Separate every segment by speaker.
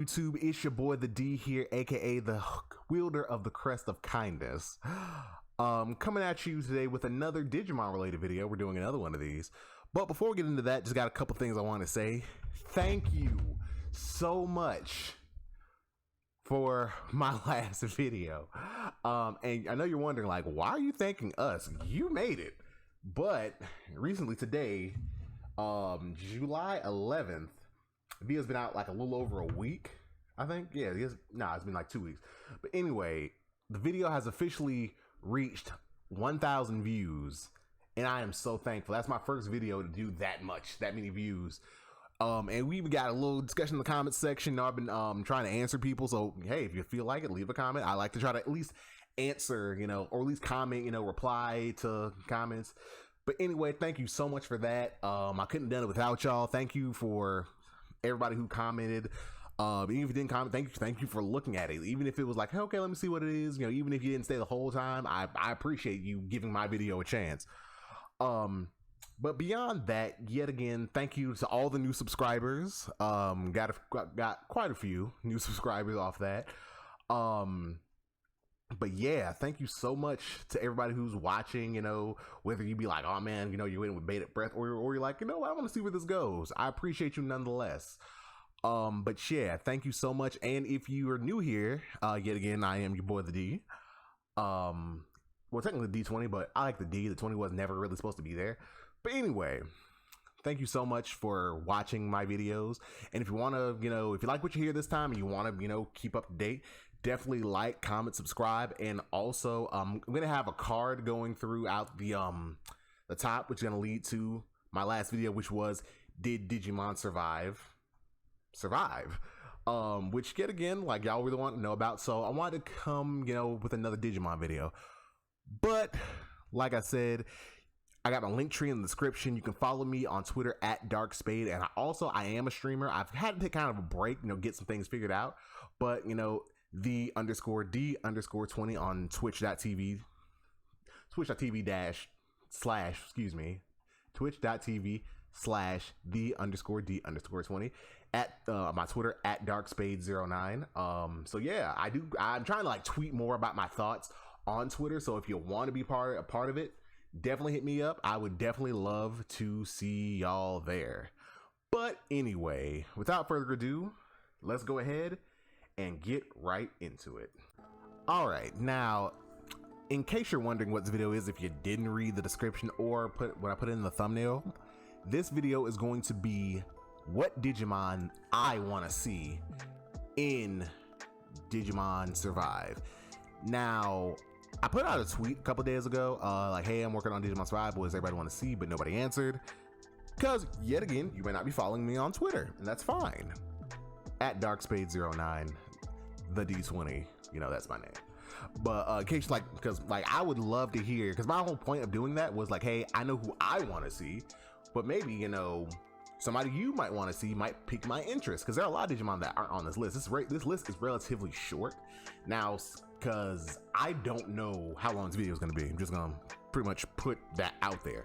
Speaker 1: YouTube, it's your boy the D here, aka the wielder of the crest of kindness. Coming at you today with another Digimon related video. We're doing another one of these. But before we get into that, just got a couple things I want to say. Thank you so much for my last video. And I know you're wondering, like, why are you thanking us? You made it. But recently today, July 11th, the video's been out like a little over a week, I think. Yeah, it's been like 2 weeks. But anyway, the video has officially reached 1,000 views, and I am so thankful. That's my first video to do that many views. And we even got a little discussion in the comments section. I've been trying to answer people, so hey, if you feel like it, leave a comment. I like to try to at least answer, or at least comment, reply to comments. But anyway, thank you so much for that. I couldn't have done it without y'all. Thank you for everybody who commented. Even if you didn't comment, thank you for looking at it. Even if it was like, hey, okay, let me see what it is. Even if you didn't stay the whole time, I appreciate you giving my video a chance. But beyond that, yet again, thank you to all the new subscribers. Got quite a few new subscribers off that. But yeah, thank you so much to everybody who's watching, whether you be like, oh man, you're in with bated breath, or you're like, I want to see where this goes. I appreciate you nonetheless. But yeah, thank you so much. And if you are new here, yet again, I am your boy, the D. Well, technically D20, but I like the D. The 20 was never really supposed to be there. But anyway, thank you so much for watching my videos. And if you want to, if you like what you hear this time and you want to, keep up to date, definitely like, comment, subscribe. And also, I'm going to have a card going throughout the top, which is going to lead to my last video, which was, did Digimon survive? Which yet again, like, y'all really want to know about. So I wanted to come, with another Digimon video. But like I said, I got my link tree in the description. You can follow me on Twitter at DarkSpade. And I am a streamer. I've had to take kind of a break, get some things figured out. But, the _D_20 on twitch.tv twitch.tv/the_D_20 at my Twitter at DarkSpade09. So yeah, I'm trying to like tweet more about my thoughts on Twitter. So if you want to be a part of it, definitely hit me up. I would definitely love to see y'all there. But anyway, without further ado, let's go ahead and get right into it. All right, now, in case you're wondering what this video is, if you didn't read the description or what I put in the thumbnail, this video is going to be what Digimon I want to see in Digimon Survive. Now, I put out a tweet a couple days ago, like, hey, I'm working on Digimon Survive, what does everybody want to see? But nobody answered, because yet again, you may not be following me on Twitter, and that's fine. At DarkSpade09, the D20, that's my name. But in case, because I would love to hear, because my whole point of doing that was like, hey, I know who I want to see, but maybe, somebody you might want to see might pique my interest, because there are a lot of Digimon that aren't on this list. This list is relatively short now, because I don't know how long this video is going to be. I'm just going to pretty much put that out there.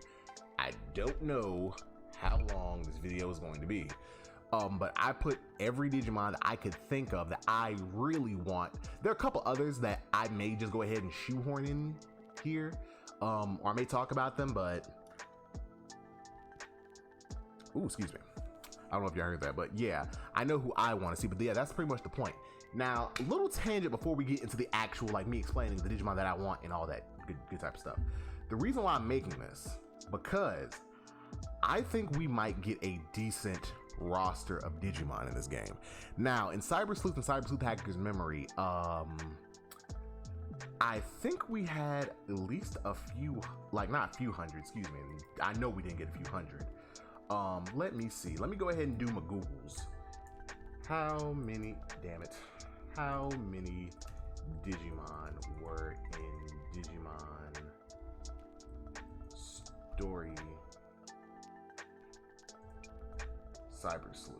Speaker 1: I don't know how long this video is going to be. But I put every Digimon that I could think of that I really want. There are a couple others that I may just go ahead and shoehorn in here, or I may talk about them, but ooh, excuse me. I don't know if y'all heard that, but yeah, I know who I want to see. But yeah, that's pretty much the point. Now, a little tangent before we get into the actual, like, me explaining the Digimon that I want and all that good type of stuff. The reason why I'm making this, because I think we might get a decent roster of Digimon in this game. Now, in Cyber Sleuth and Cyber Sleuth Hacker's memory, I think we had at least a few, like, not a few hundred, excuse me. I know we didn't get a few hundred. Let me see. Let me go ahead and do my Googles. How many Digimon were in Digimon Story Cyber Sleuth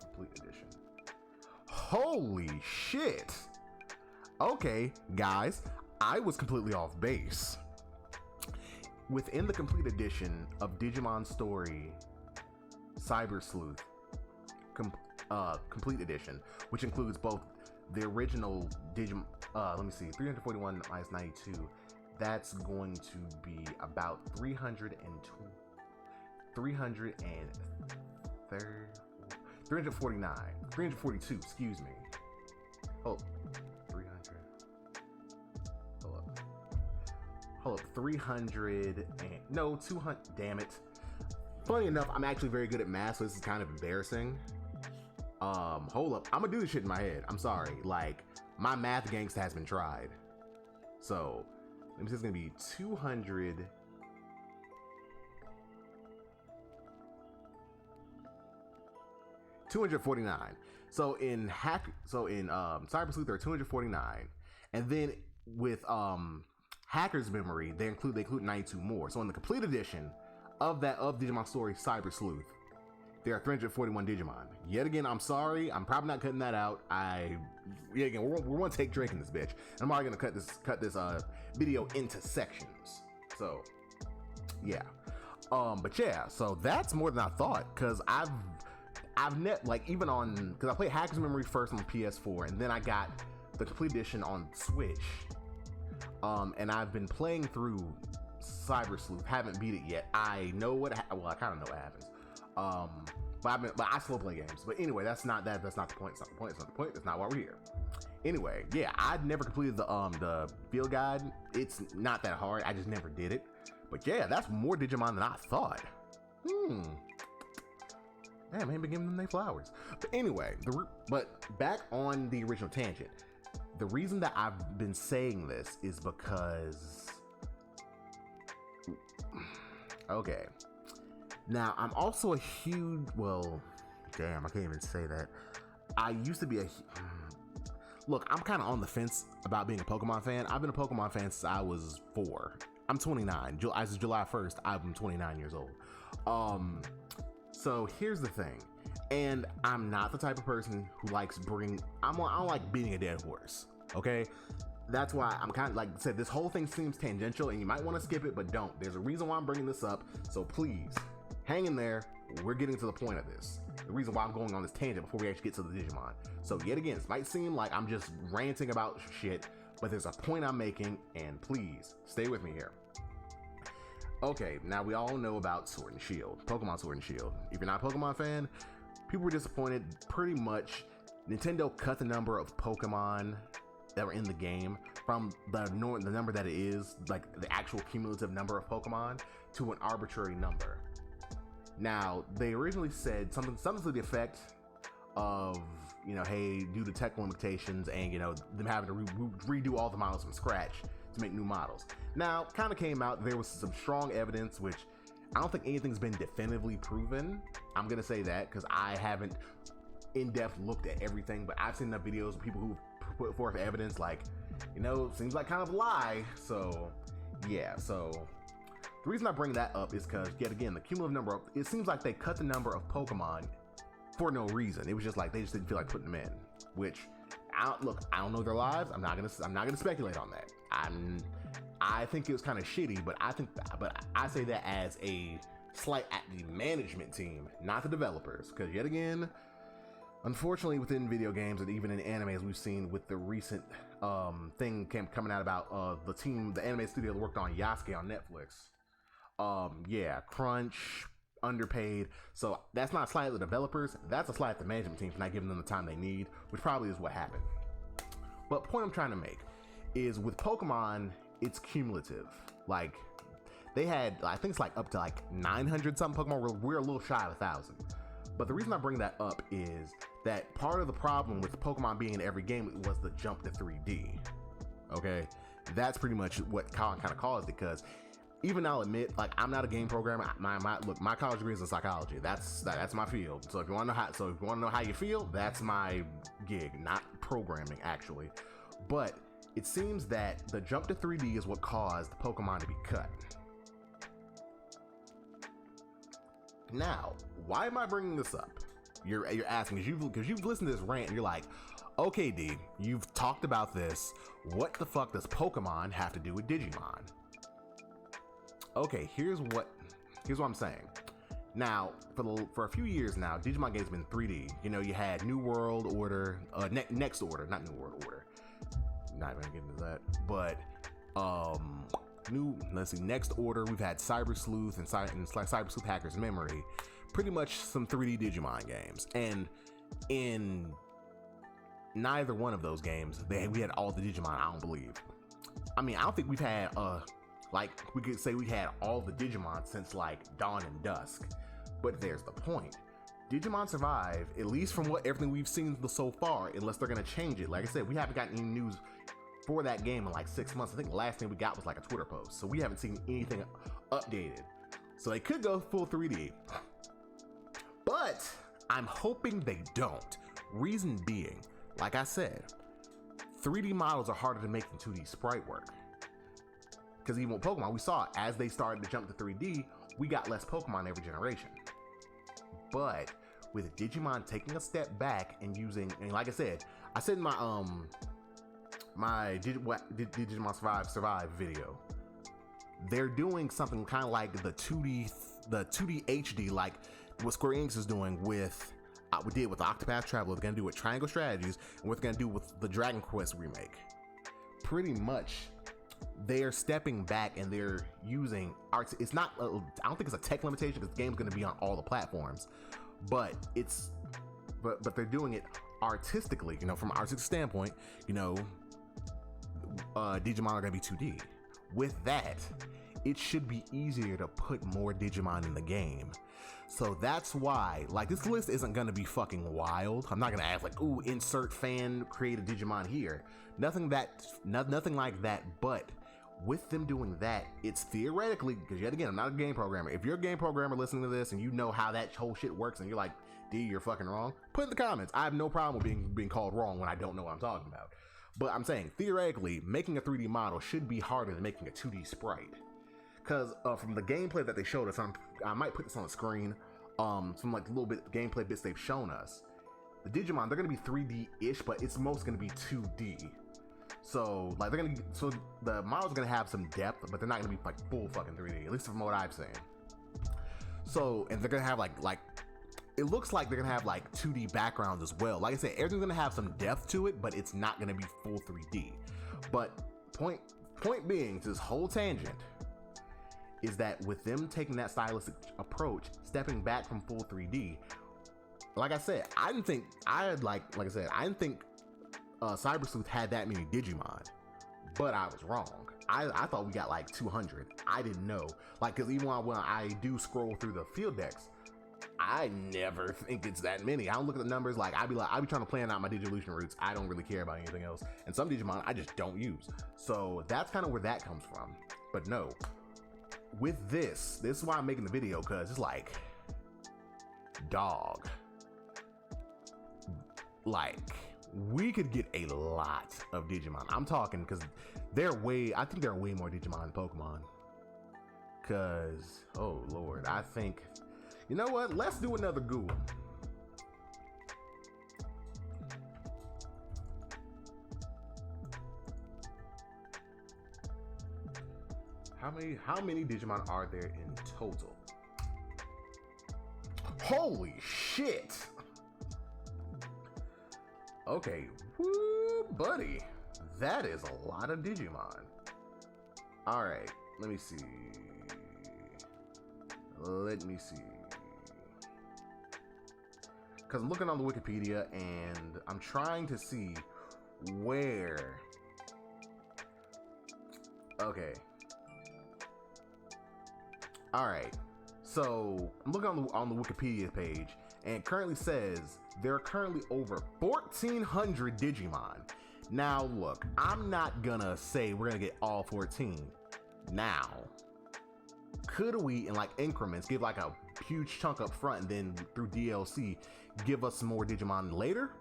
Speaker 1: Complete Edition? Holy shit! Okay, guys, I was completely off base. Within the Complete Edition of Digimon Story Cyber Sleuth Complete Edition, which includes both the original Digimon. Let me see, 341 minus 92. That's going to be about 342, excuse me. Oh, 300. Hold up, 300 and no, 200. Damn it. Funny enough, I'm actually very good at math, so this is kind of embarrassing. Hold up, I'm gonna do this shit in my head. I'm sorry, like my math gangsta has been tried. So let me see, it's gonna be 200. 249. So in Cyber Sleuth there are 249, and then with Hacker's Memory they include 92 more. So in the complete edition of Digimon Story Cyber Sleuth, there are 341 Digimon. Yet again, I'm sorry, I'm probably not cutting that out. We're gonna take Drake in this bitch. And I'm already gonna cut this video into sections. So yeah, but yeah, so that's more than I thought, because I've even on, because I played Hacker's Memory first on PS4, and then I got the complete edition on Switch, and I've been playing through Cyber Sleuth. Haven't beat it yet. I know I kind of know what happens. But I slow play games. But anyway, that's not the point. It's not the point. That's not why we're here. Anyway, yeah, I'd never completed the field guide. It's not that hard. I just never did it. But yeah, that's more Digimon than I thought. Damn, I ain't been giving them their flowers. But anyway, but back on the original tangent. The reason that I've been saying this is because, okay, now I'm also a huge, well, damn, I can't even say that. I used to be look, I'm kind of on the fence about being a Pokemon fan. I've been a Pokemon fan since I was 4. I'm 29. As of July 1st, I'm 29 years old. So here's the thing, and I'm not the type of person who likes I don't like beating a dead horse, okay? That's why I'm kind of, like I said, this whole thing seems tangential, and you might want to skip it, but don't. There's a reason why I'm bringing this up, so please, hang in there. We're getting to the point of this. The reason why I'm going on this tangent before we actually get to the Digimon. So yet again, this might seem like I'm just ranting about shit, but there's a point I'm making, and please, stay with me here. Okay, now we all know about Sword and Shield, Pokemon Sword and Shield. If you're not a Pokemon fan, people were disappointed. Pretty much, Nintendo cut the number of Pokemon that were in the game from the number that it is, like the actual cumulative number of Pokemon, to an arbitrary number. Now, they originally said something to the effect of, you know, hey, due to tech limitations and, you know, them having to redo all the models from scratch to make new models. Now, kind of came out, there was some strong evidence, which I don't think anything's been definitively proven. I'm going to say that because I haven't in-depth looked at everything, but I've seen the videos of people who put forth evidence like, you know, seems like kind of a lie. So, yeah, so the reason I bring that up is because, yet again, the cumulative number, it seems like they cut the number of Pokemon for no reason. It was just like, they just didn't feel like putting them in, which, I don't know their lives. I'm not gonna speculate on that. I think it was kind of shitty, but I say that as a slight at the management team, not the developers, because yet again, unfortunately, within video games and even in anime, as we've seen with the recent thing coming out about the anime studio that worked on Yasuke on Netflix. Yeah, crunch, underpaid. So that's not a slight at the developers, that's a slight at the management team for not giving them the time they need, which probably is what happened. But point I'm trying to make is with Pokemon, it's cumulative. Like, they had, I think it's like up to like 900 something Pokemon. We're a little shy of 1,000. But the reason I bring that up is that part of the problem with Pokemon being in every game was the jump to 3D. Okay, that's pretty much what kind of caused it. Because even I'll admit, like, I'm not a game programmer. My college degree is in psychology. That's my field. So if you want to know how you feel, that's my gig, not programming actually. But it seems that the jump to 3D is what caused Pokemon to be cut. Now, why am I bringing this up? You're asking because you've listened to this rant and you're like, okay, D, you've talked about this. What the fuck does Pokemon have to do with Digimon? Okay, here's what I'm saying. Now, for a few years now, Digimon games have been 3D. You know, you had New World Order, Next Order, not New World Order. Not even gonna get into that, but Next Order. We've had Cyber Sleuth and Cyber Sleuth Hacker's Memory. Pretty much some 3D Digimon games, and in neither one of those games, we had all the Digimon. I don't believe. I mean, I don't think we've had like we could say we had all the Digimon since like Dawn and Dusk. But there's the point. Digimon Survive, at least from everything we've seen so far, unless they're gonna change it. Like I said, we haven't gotten any news for that game in like 6 months. I think the last thing we got was like a Twitter post, so we haven't seen anything updated. So they could go full 3D, but I'm hoping they don't. Reason being, like I said, 3D models are harder to make than 2D sprite work. Because even with Pokemon, we saw as they started to jump to 3D, we got less Pokemon every generation. But with Digimon taking a step back and using, and like I said in my Digimon Survive video, they're doing something kind of like the 2D HD, like what Square Enix is doing with we did with the Octopath Traveler. They're gonna do with Triangle Strategies, and what they're gonna do with the Dragon Quest remake. Pretty much, they're stepping back and they're using art. It's not. I don't think it's a tech limitation because the game's gonna be on all the platforms, but they're doing it artistically. You know, from an artistic standpoint, you know, Digimon are gonna be 2D. With that, it should be easier to put more Digimon in the game. So that's why, like, this list isn't gonna be fucking wild. I'm not gonna ask like, ooh, insert fan created Digimon here. Nothing like that. But with them doing that, it's theoretically, because yet again, I'm not a game programmer. If you're a game programmer listening to this and you know how that whole shit works and you're like, D, you're fucking wrong, put in the comments. I have no problem with being called wrong when I don't know what I'm talking about. But I'm saying, theoretically, making a 3D model should be harder than making a 2D sprite. Because from the gameplay that they showed us, I might put this on the screen, some like little bit gameplay bits they've shown us. The Digimon, they're gonna be 3D-ish, but it's most gonna be 2D. So like the models are gonna have some depth, but they're not gonna be like full fucking 3D, at least from what I've seen. So, and they're gonna have like it looks like they're gonna have like 2D backgrounds as well. Like I said, everything's gonna have some depth to it, but it's not gonna be full 3D. But point being, to this whole tangent, is that with them taking that stylistic approach, stepping back from full 3D, like I said, I didn't think Cyber Sleuth had that many Digimon, but I was wrong. I thought we got like 200. I didn't know, like, because even when I do scroll through the field decks, I never think it's that many. I don't look at the numbers. Like I be trying to plan out my Digivolution routes. I don't really care about anything else, and some Digimon I just don't use. So that's kind of where that comes from. But no, with this is why I'm making the video, because it's like, dog, like, we could get a lot of Digimon. I'm talking, because I think there are way more Digimon than Pokemon. Because, oh Lord, I think, you know what? Let's do another Google. How many Digimon are there in total? Holy shit! Okay, woo, buddy, that is a lot of Digimon. All right, let me see. Because I'm looking on the Wikipedia and I'm trying to see where. Okay. All right. So I'm looking on the Wikipedia page, and it currently says there are currently over 1,400 Digimon. Now, look, I'm not gonna say we're gonna get all 14 now. Could we, in like increments, give like a huge chunk up front and then through DLC give us some more Digimon later?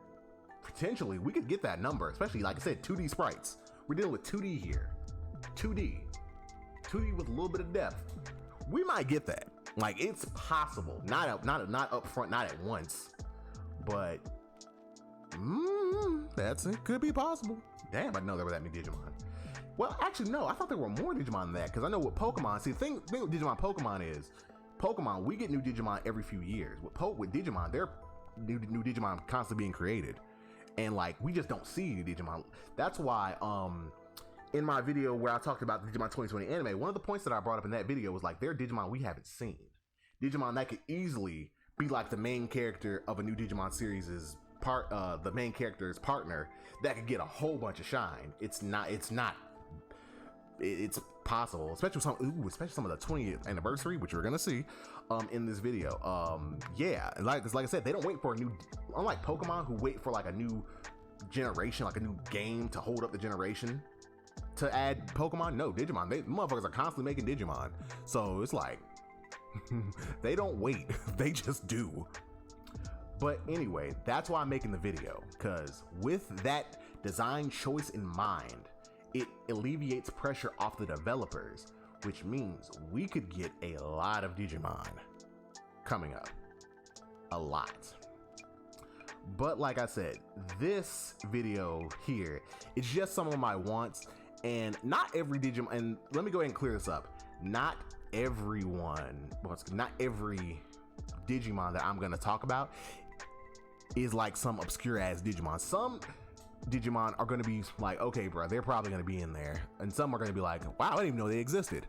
Speaker 1: Potentially, we could get that number, especially like I said, 2D sprites. We're dealing with 2D here. 2D with a little bit of depth. We might get that. Like, it's possible. Not up front, not at once. But it could be possible. Damn, I didn't know there were that many Digimon. Well, actually, no. I thought there were more Digimon than that, because I know what Pokemon. See, the thing with Digimon Pokemon is Pokemon, we get new Digimon every few years. With Digimon, they're new Digimon constantly being created, and like we just don't see new Digimon. That's why in my video where I talked about the Digimon 2020 anime, one of the points that I brought up in that video was like, they're Digimon we haven't seen. Digimon that could easily be like the main character of a new Digimon series is the main character's partner that could get a whole bunch of shine. It's possible, especially some of the 20th anniversary, which we're gonna see in this video. Yeah, and like I said, they don't wait for a new, unlike Pokemon who wait for like a new generation, like a new game to hold up the generation to add Pokemon. No, Digimon, motherfuckers are constantly making Digimon, so it's like they don't wait, they just do. But anyway, that's why I'm making the video, because with that design choice in mind, it alleviates pressure off the developers, which means we could get a lot of Digimon coming up. A lot. But like I said, this video here is just some of my wants, and not every Digimon, and let me go ahead and clear this up. Not every Digimon that I'm gonna talk about is like some obscure ass Digimon. Some Digimon are going to be like, okay, bro, they're probably going to be in there, and some are going to be like, wow, I didn't even know they existed.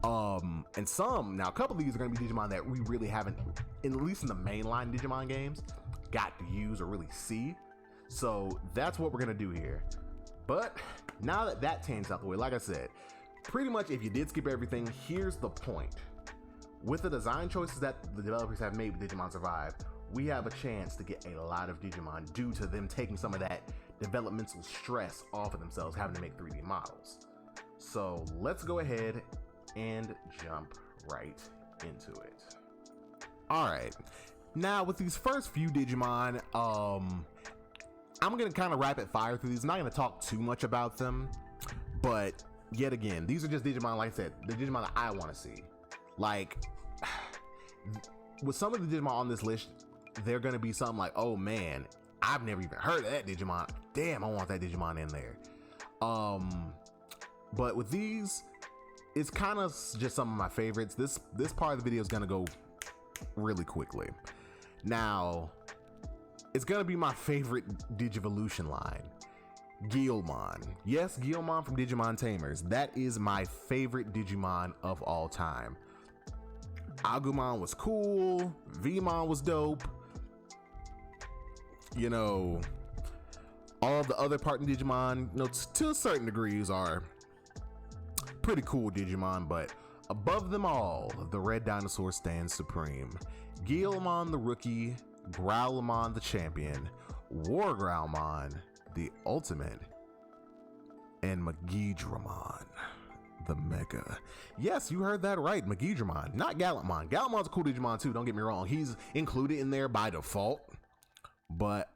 Speaker 1: And some, now a couple of these are going to be Digimon that we really haven't, at least in the mainline Digimon games, got to use or really see. So that's what we're going to do here. But now that that tangent's out the way, like I said, pretty much if you did skip everything, here's the point. With the design choices that the developers have made with Digimon Survive, we have a chance to get a lot of Digimon due to them taking some of that developmental stress off of themselves, having to make 3D models. So let's go ahead and jump right into it. All right, now with these first few Digimon, I'm gonna kind of rapid fire through these. I'm not gonna talk too much about them, but yet again, these are just Digimon, like I said, the Digimon that I want to see. Like, with some of the Digimon on this list, they're gonna be something like, oh man, I've never even heard of that Digimon. Damn, I want that Digimon in there. But with these, it's kind of just some of my favorites. This part of the video is gonna go really quickly. Now, it's gonna be my favorite Digivolution line, Guilmon. Yes, Guilmon from Digimon Tamers. That is my favorite Digimon of all time. Agumon was cool. Vmon was dope. You know, all the other part in Digimon, you know, to certain degrees are pretty cool Digimon, but above them all, the red dinosaur stands supreme. Guilmon the rookie, Growlmon the champion, Wargreymon the ultimate, and Magidramon the mega. Yes, you heard that right, Magidramon, not Gallantmon. Gallantmon's a cool Digimon too, don't get me wrong. He's included in there by default. But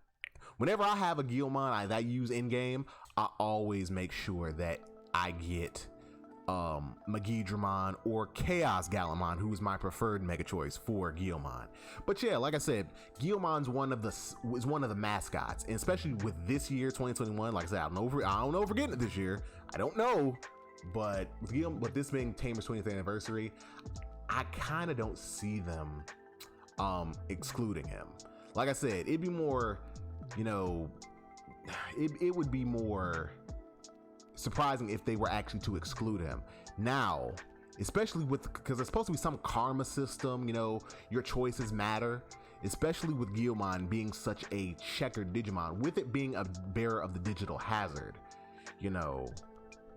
Speaker 1: whenever I have a Guilmon that I use in game, I always make sure that I get Magidramon or Chaos Gallantmon, who is my preferred mega choice for Guilmon. But yeah, like I said, Guilmon's one of the mascots, and especially with this year, 2021. Like I said, I don't know if we're getting it this year. I don't know, but with this being Tamer's 20th anniversary, I kind of don't see them excluding him. Like I said, it'd be more, you know, it would be more surprising if they were actually to exclude him. Now, especially because there's supposed to be some karma system, you know, your choices matter, especially with Guilmon being such a checkered Digimon, with it being a bearer of the digital hazard, you know,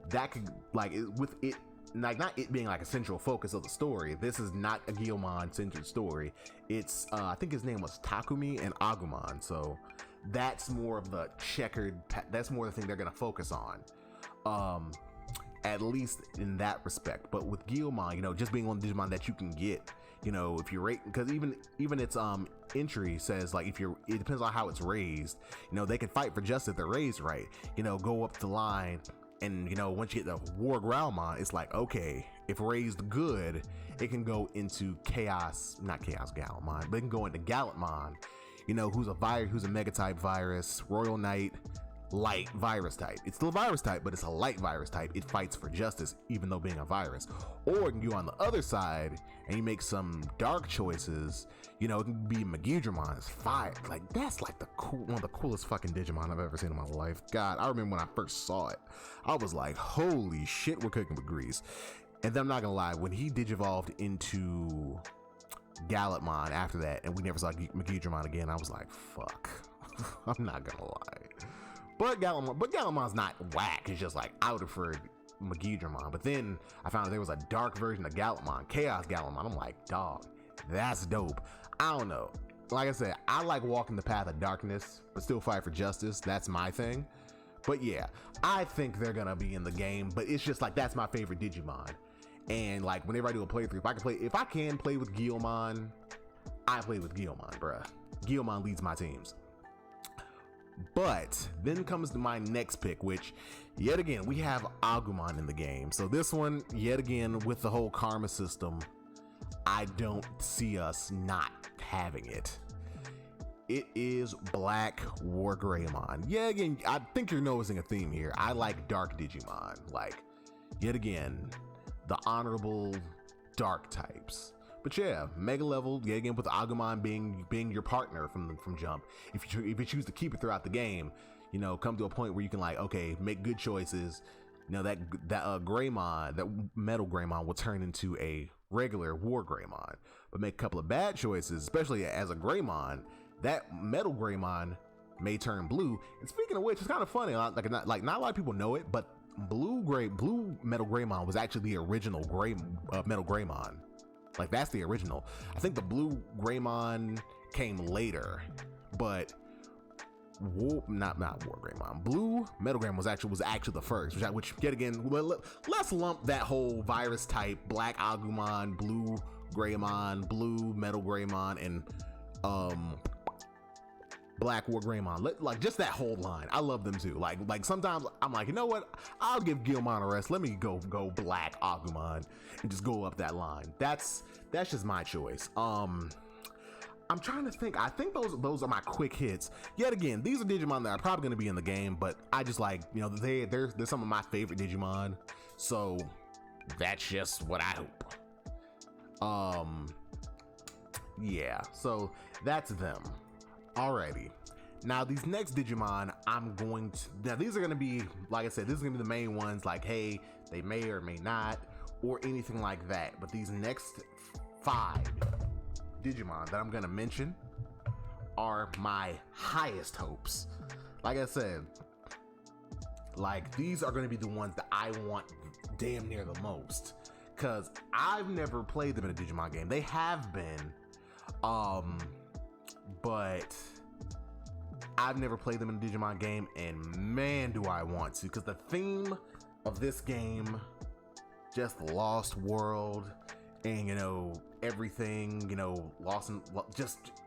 Speaker 1: that could, like, with it, like, not it being like a central focus of the story. This is not a Guilmon centered story. It's I think his name was Takumi and Agumon, so that's more of the checkered, that's more the thing they're gonna focus on, at least in that respect. But with Guilmon, you know, just being one Digimon that you can get, you know, if you're rate, because even its entry says, like, if you're, it depends on how it's raised, you know, they can fight for justice if they're raised right, you know, go up the line. And, you know, once you hit the Wargreymon, it's like, okay, if raised good, it can go into not Chaos Gallantmon, but it can go into Gallantmon, you know, who's a mega type virus, Royal Knight, light virus type. It's still a virus type, but it's a light virus type. It fights for justice, even though being a virus. Or you can go on the other side and you make some dark choices. You know, it can be Megidramon is fire. Like, that's like one of the coolest fucking Digimon I've ever seen in my life. God, I remember when I first saw it, I was like, holy shit, we're cooking with grease. And then I'm not gonna lie, when he digivolved into Galopmon after that, and we never saw Megidramon again, I was like, fuck. I'm not gonna lie. But Galamon's not whack. It's just like, I would have preferred Megidramon. But then I found out there was a dark version of Galopmon, Chaos Galopmon. I'm like, dog, that's dope. I don't know. Like I said, I like walking the path of darkness, but still fight for justice. That's my thing. But yeah, I think they're gonna be in the game. But it's just like, that's my favorite Digimon. And like, whenever I do a playthrough, if I can play with Guilmon, I play with Guilmon, bruh. Guilmon leads my teams. But then comes to my next pick, which yet again, we have Agumon in the game. So this one, yet again, with the whole karma system, I don't see us not having it. It is Black Wargreymon. Yeah, again, I think you're noticing a theme here. I like dark Digimon. Like, yet again, the honorable dark types. But yeah, mega level, yeah, again, with Agumon being your partner from jump. If you choose to keep it throughout the game, you know, come to a point where you can like, okay, make good choices. You know, that Greymon, that Metal Greymon will turn into a regular Wargreymon. But make a couple of bad choices, especially as a Greymon, that Metal Greymon may turn blue. And speaking of which, it's kind of funny. Like not a lot of people know it, but blue Metal Greymon was actually the original Metal Greymon. Like, that's the original. I think the blue Greymon came later, but not Wargreymon. Blue Metal Greymon was actually the first, which yet again, let's lump that whole virus type, Black Agumon, Blue Greymon, Blue Metal Greymon, and Black Wargreymon. Like, just that whole line. I love them too. Like sometimes I'm like, you know what? I'll give Guilmon a rest. Let me go Black Agumon and just go up that line. That's just my choice. I'm trying to think. I think those are my quick hits. Yet again, these are Digimon that are probably going to be in the game, but I just like, you know, they're some of my favorite Digimon. So that's just what I hope. Yeah. So that's them. Alrighty. Now these next Digimon, these are gonna be, like I said, this is gonna be the main ones. Like, hey, they may or may not, or anything like that. But these next 5 Digimon that I'm gonna mention are my highest hopes. Like I said, like, these are gonna be the ones that I want damn near the most, because I've never played them in a Digimon game. They have been, but I've never played them in a Digimon game, and man, do I want to, because the theme of this game, just Lost World, and, you know, everything, you know,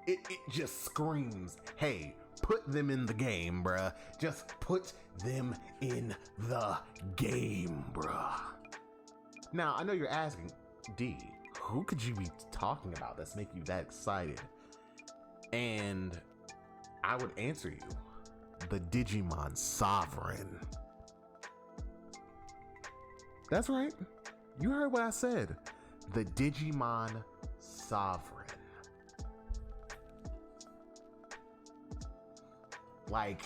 Speaker 1: it just screams, hey, put them in the game, bruh. Just put them in the game, bruh. Now, I know you're asking, D, who could you be talking about that's making you that excited? And I would answer you, the Digimon Sovereign. That's right. You heard what I said. The Digimon Sovereign. Like,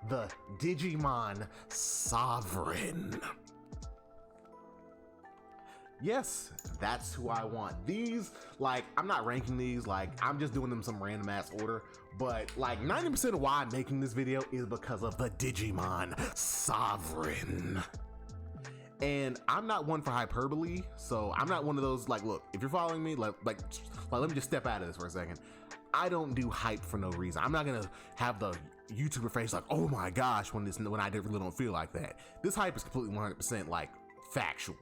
Speaker 1: the Digimon Sovereign. Yes, that's who I want. These, like, I'm not ranking these, like, I'm just doing them some random ass order, but like 90% of why I'm making this video is because of the Digimon Sovereign. And I'm not one for hyperbole, so I'm not one of those, like, look, if you're following me, like let me just step out of this for a second. I don't do hype for no reason. I'm not gonna have the YouTuber face like, oh my gosh, when I really don't feel like that. This hype is completely 100% like factual.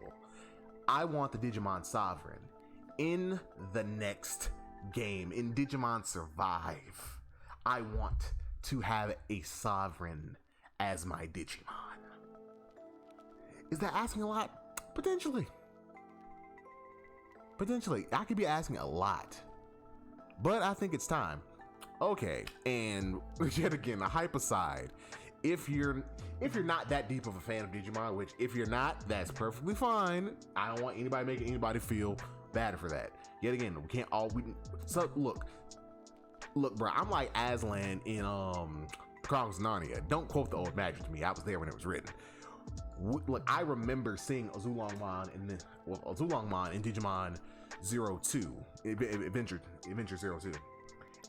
Speaker 1: I want the Digimon Sovereign in the next game, in Digimon Survive. I want to have a Sovereign as my Digimon. Is that asking a lot? Potentially. I could be asking a lot, but I think it's time. Okay, and yet again, the hype aside, if you're not that deep of a fan of Digimon, which if you're not, that's perfectly fine. I don't want anybody making anybody feel bad for that. Yet again, we can't all so look, bro. I'm like Aslan in Chronicles of Narnia. Don't quote the old magic to me. I was there when it was written. Look, I remember seeing Azulongmon in Digimon 02, Adventure 02,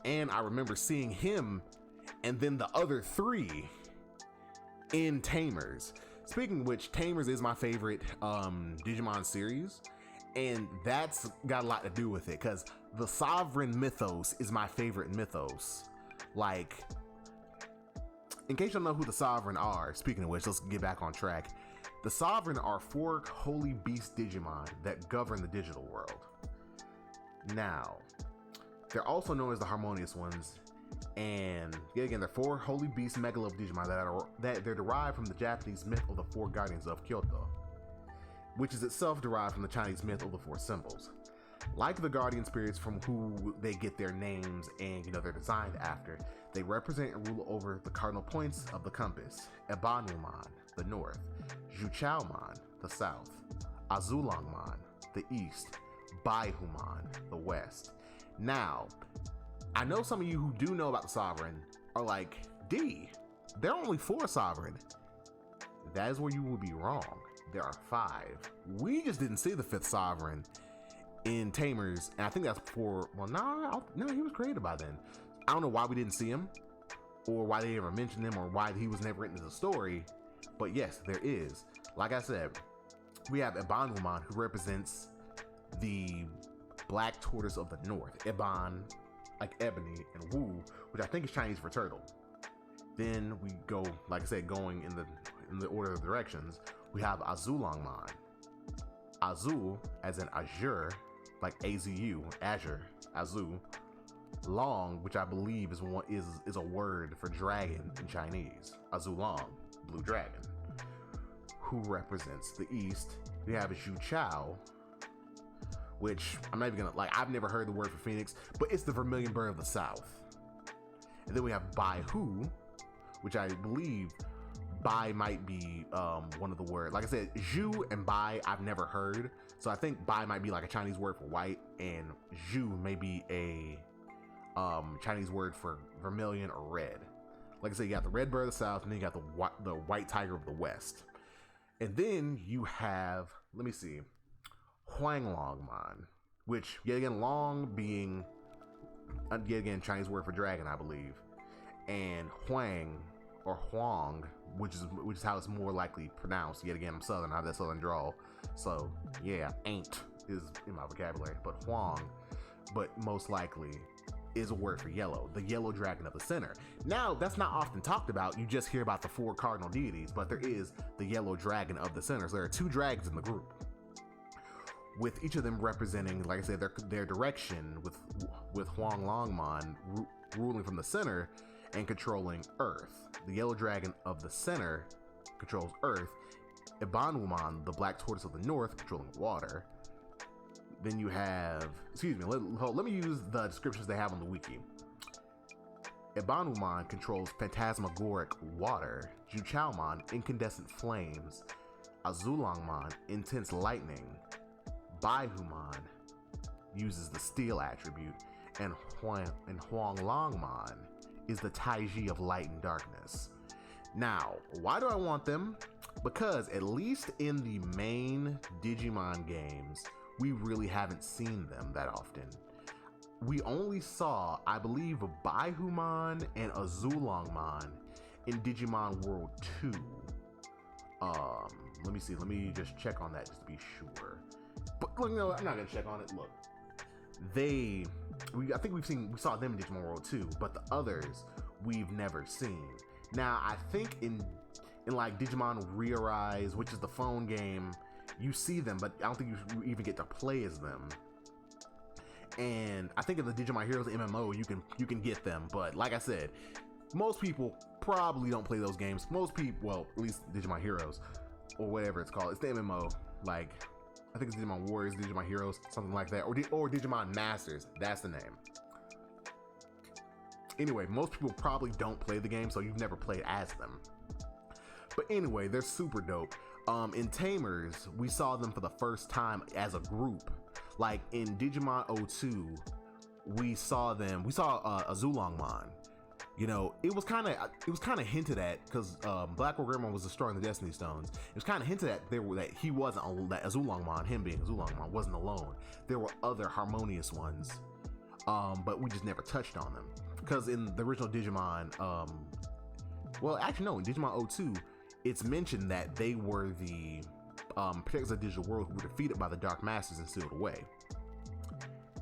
Speaker 1: and I remember seeing him, and then the other three in Tamers. Speaking of which, Tamers is my favorite Digimon series, and that's got a lot to do with it, because the Sovereign mythos is my favorite mythos. Like, in case you don't know who the Sovereign are, speaking of which, let's get back on track. The Sovereign are 4 holy beast Digimon that govern the digital world. Now, they're also known as the Harmonious Ones, and yet again, they're 4 holy beast Megalope Digimon that they're derived from the Japanese myth of the 4 guardians of Kyoto, which is itself derived from the Chinese myth of the 4 symbols. Like the guardian spirits from who they get their names and they're designed after, they represent and rule over the cardinal points of the compass: Ebanumon, the north; Juchaomon, the south; Azulongmon, the east; Baihumon, the west. Now, I know some of you who do know about the Sovereign are like, D, there are only 4 Sovereign. That is where you would be wrong. There are 5. We just didn't see the 5th Sovereign in Tamers, and I think that's for, well, no, he was created by then. I don't know why we didn't see him, or why they ever mentioned him, or why he was never written as a story, but yes, there is. Like I said, we have Ebanumon, who represents the black tortoise of the north. Eban, like ebony, and Wu, which I think is Chinese for turtle. Then we go, like I said, going in the order of directions, we have Azulongmon. Azul, as in azure, like AZU, Azure, Azul. Long, which I believe is a word for dragon in Chinese. Azulong, blue dragon, who represents the east. We have Zhu Chao, which I'm not even gonna, like, I've never heard the word for phoenix, but it's the vermilion bird of the south. And then we have Bai Hu, which I believe Bai might be one of the words. Like I said, Zhu and Bai I've never heard, so I think Bai might be like a Chinese word for white, and Zhu may be a Chinese word for vermilion or red. Like I said, you got the red bird of the south, and then you got the white tiger of the west. And then you have, let me see, Huanglongmon, which yet again, long being yet again Chinese word for dragon, I believe, and Huang or Huang, which is how it's more likely pronounced. Yet again, I'm Southern, I have that Southern drawl, so yeah, ain't is in my vocabulary, but Huang, but most likely is a word for yellow, the yellow dragon of the center. Now, that's not often talked about. You just hear about the 4 cardinal deities, but there is the yellow dragon of the center. So there are 2 dragons in the group, with each of them representing, like I said, their direction, with Huanglongmon ruling from the center and controlling Earth. The yellow dragon of the center controls Earth. Ebanumon, the black tortoise of the north, controlling water. Then you have, let me use the descriptions they have on the wiki. Ebanumon controls phantasmagoric water. Juchaomon, incandescent flames. Azulongmon, intense lightning. Baihumon uses the steel attribute, and Huanglongmon is the Taiji of light and darkness. Now, why do I want them? Because at least in the main Digimon games, we really haven't seen them that often. We only saw, I believe, Baihumon and Azulongmon in Digimon World 2. Let me see, let me just check on that just to be sure. But look, no, I'm not gonna check on it. Look, I think we saw them in Digimon World 2, but the others we've never seen. Now, I think in like Digimon Rise, which is the phone game, you see them, but I don't think you even get to play as them. And I think in the Digimon Heroes MMO, you can get them, but like I said, most people probably don't play those games. Most people, well, at least Digimon Heroes or whatever it's called, it's the MMO. Like, I think it's Digimon Warriors, Digimon Heroes, something like that, or Digimon Masters. That's the name. Anyway, most people probably don't play the game, so you've never played as them. But anyway, they're super dope. In Tamers, we saw them for the first time as a group. Like in Digimon 02, we saw Azulongmon. You know, it was kind of hinted at, because Black Wargreymon was destroying the Destiny Stones. It was kind of hinted at that he wasn't, that Azulongmon, him being Azulongmon, wasn't alone. There were other harmonious ones, but we just never touched on them. Because in the original Digimon, well, actually no, in Digimon 02, it's mentioned that they were the protectors of the digital world who were defeated by the Dark Masters and sealed away.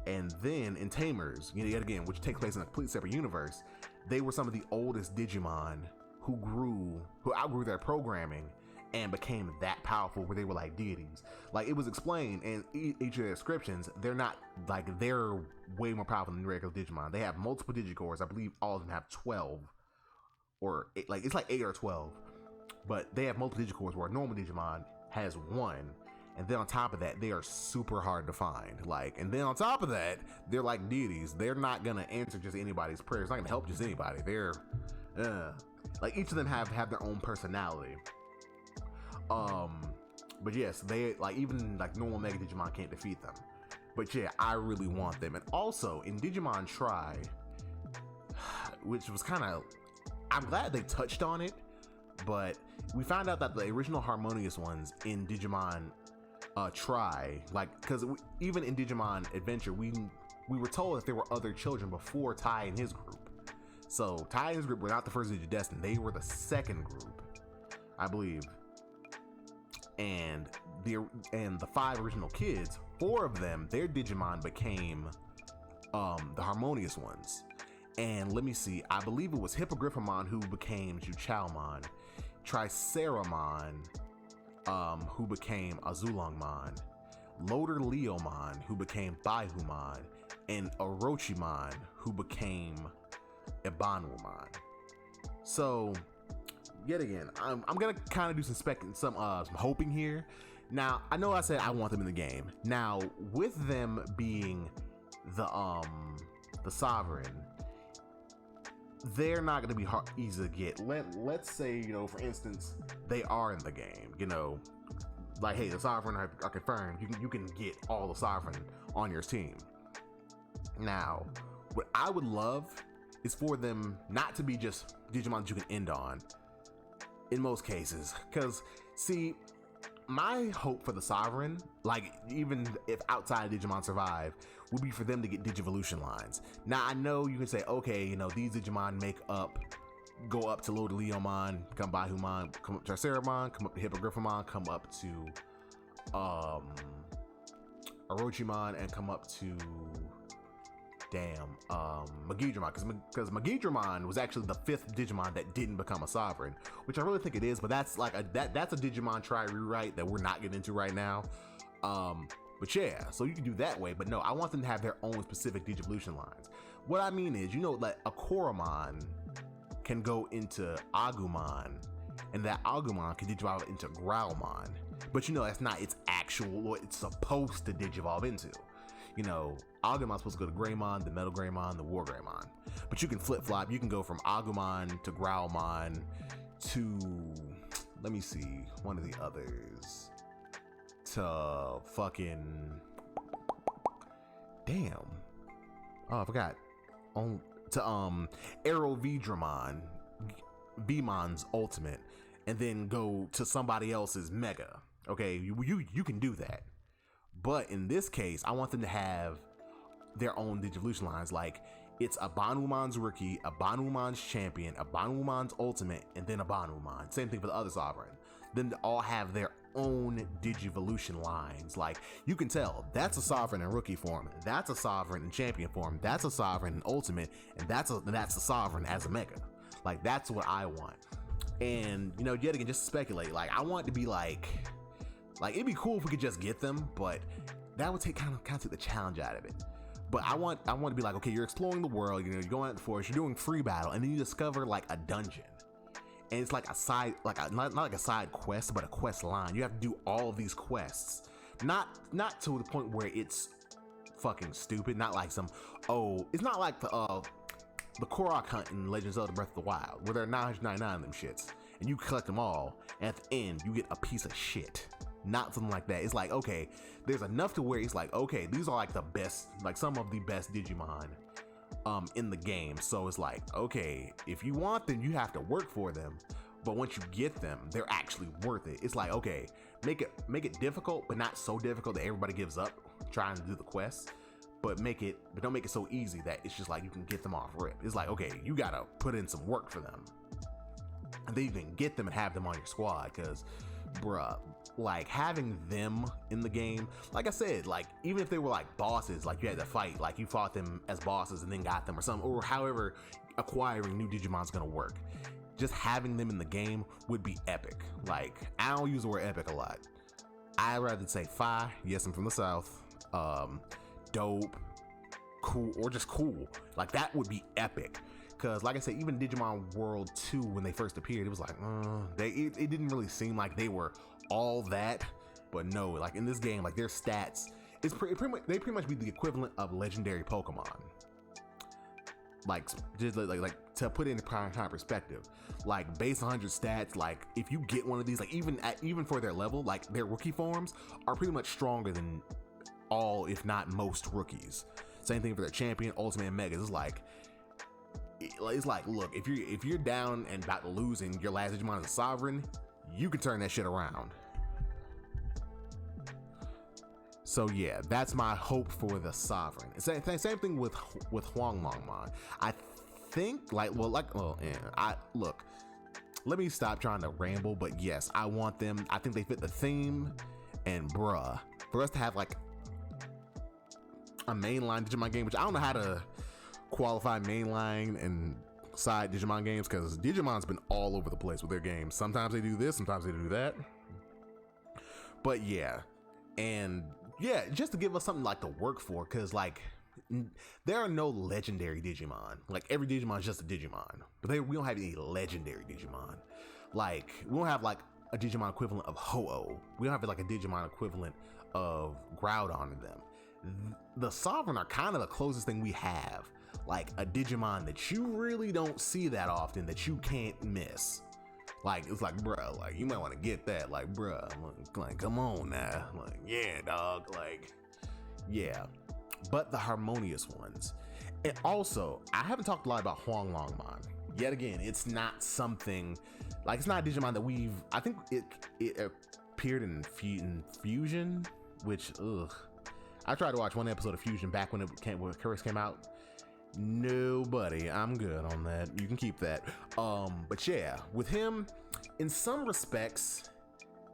Speaker 1: And then in Tamers, you know, yet again, which takes place in a completely separate universe, they were some of the oldest Digimon who outgrew their programming and became that powerful, where they were like deities. Like, it was explained in each of their descriptions, they're way more powerful than regular Digimon. They have multiple Digicores. I believe all of them have 12, or it's like 8 or 12, but they have multiple Digicores, where a normal Digimon has one. And then on top of that, they are super hard to find. And then on top of that, they're like deities. They're not gonna answer just anybody's prayers. It's not gonna help just anybody. They're each of them have their own personality. But yes, they even normal Mega Digimon can't defeat them. But yeah, I really want them. And also in Digimon Try, which was I'm glad they touched on it, but we found out that the original harmonious ones in Digimon Try, because even in Digimon Adventure, we were told that there were other children before Tai and his group. So Tai and his group were not the first Digidestined, they were the second group, I believe. And the 5 original kids, 4 of them, their Digimon became the harmonious ones. And let me see, I believe it was Hippogriffamon who became Juchalmon, Triceramon who became Azulongmon, Loader Leomon who became Baihumon, and Rochiman who became Ibanwumon. So yet again, I'm gonna kind of do some hoping here. Now, I know I said I want them in the game. Now, with them being the Sovereign, they're not going to be easy to get. Let's say, for instance, they are in the game, hey, the Sovereign are confirmed. You can get all the Sovereign on your team. Now, what I would love is for them not to be just Digimon that you can end on in most cases. Because, see, my hope for the Sovereign, even if outside Digimon survive, would be for them to get Digivolution lines. Now, I know you can say, okay, these Digimon go up to Loader Leomon, become Baihumon, come up to Triceramon, come up to Hippogriffamon, come up to Orochimon, and come up to Magidramon, because Magidramon was actually the 5th Digimon that didn't become a Sovereign, which I really think it is, but that's that's a Digimon Try rewrite that we're not getting into right now. But yeah, so you can do that way, but no, I want them to have their own specific Digivolution lines. What I mean is, Akoromon can go into Agumon, and that Agumon can digivolve into Growlmon, but that's not its actual, what it's supposed to digivolve into. Agumon's supposed to go to Greymon, the Metal Greymon, the Wargreymon. But you can flip-flop. You can go from Agumon to Growlmon to, let me see, one of the others, to fucking, damn. Oh, I forgot. To Airro Vmon's ultimate, and then go to somebody else's Mega. Okay, you can do that. But in this case, I want them to have their own Digivolution lines. It's Abanwumon's Rookie, Abanwumon's Champion, Abanwumon's Ultimate, and then Abanwumon. Same thing for the other Sovereign. Then to all have their own Digivolution lines. You can tell, that's a Sovereign in Rookie form, that's a Sovereign in Champion form, that's a Sovereign in Ultimate, and that's a Sovereign as a Mega. That's what I want. And, yet again, just to speculate, I want it to be it'd be cool if we could just get them, but that would take kind of take the challenge out of it. But I want to be okay, you're exploring the world, you're going out the forest, you're doing free battle, and then you discover a dungeon. And it's a side, not like a side quest, but a quest line. You have to do all of these quests. Not to the point where it's fucking stupid, not it's not like the the Korok hunt in Legend of Zelda Breath of the Wild, where there are 999 of them shits, and you collect them all, and at the end, you get a piece of shit. Not something like that. It's like, okay, there's enough to where it's like, okay, these are like the best, like some of the best Digimon in the game. So it's like, okay, if you want them, you have to work for them. But once you get them, they're actually worth it. It's like, okay, make it difficult, but not so difficult that everybody gives up trying to do the quest. But don't make it so easy that it's just like you can get them off rip. It's like, okay, you gotta put in some work for them, and then you can get them and have them on your squad. Because, bruh, like having them in the game, like I said, like even if they were like bosses, like you had to fight, like you fought them as bosses and then got them or something, or however acquiring new Digimon's gonna work, just having them in the game would be epic. Like, I don't use the word epic a lot. I'd rather say fi, yes, I'm from the South, dope, cool, or just cool. Like that would be epic. Cause like I said, even Digimon World 2, when they first appeared, it was like, it didn't really seem like they were all that. But no, like in this game, like their stats, they pretty much be the equivalent of legendary Pokemon. Like just like to put it in prime time perspective, like base 100 stats, like if you get one of these, like even for their level, like their rookie forms are pretty much stronger than all, if not most, rookies. Same thing for their champion, ultimate, and megas. It's like, look, if you're down and about to lose and your last Digimon is a sovereign, you can turn that shit around. So yeah, that's my hope for the sovereign. Same thing with Huanglongmon. I think look, let me stop trying to ramble, but yes, I want them. I think they fit the theme, and bruh, for us to have like a mainline Digimon game, which I don't know how to qualify mainline and side Digimon games, because Digimon's been all over the place with their games. Sometimes they do this, sometimes they do that. But yeah, and yeah, just to give us something like to work for, because like there are no legendary Digimon. Like every Digimon is just a Digimon, but we don't have any legendary Digimon. Like we don't have like a Digimon equivalent of Ho-Oh. We don't have like a Digimon equivalent of Groudon in them. The Sovereign are kind of the closest thing we have, like a Digimon that you really don't see that often, that you can't miss. Like it's like, bruh, like you might want to get that, like bruh, like come on now, like yeah, dog, like yeah. But the harmonious ones, and also I haven't talked a lot about Huanglongmon. Yet again, it's not something like, it's not a Digimon that I think it appeared in Fusion, which I tried to watch one episode of Fusion back when it first came out. Nobody, I'm good on that. You can keep that. But yeah, with him, in some respects,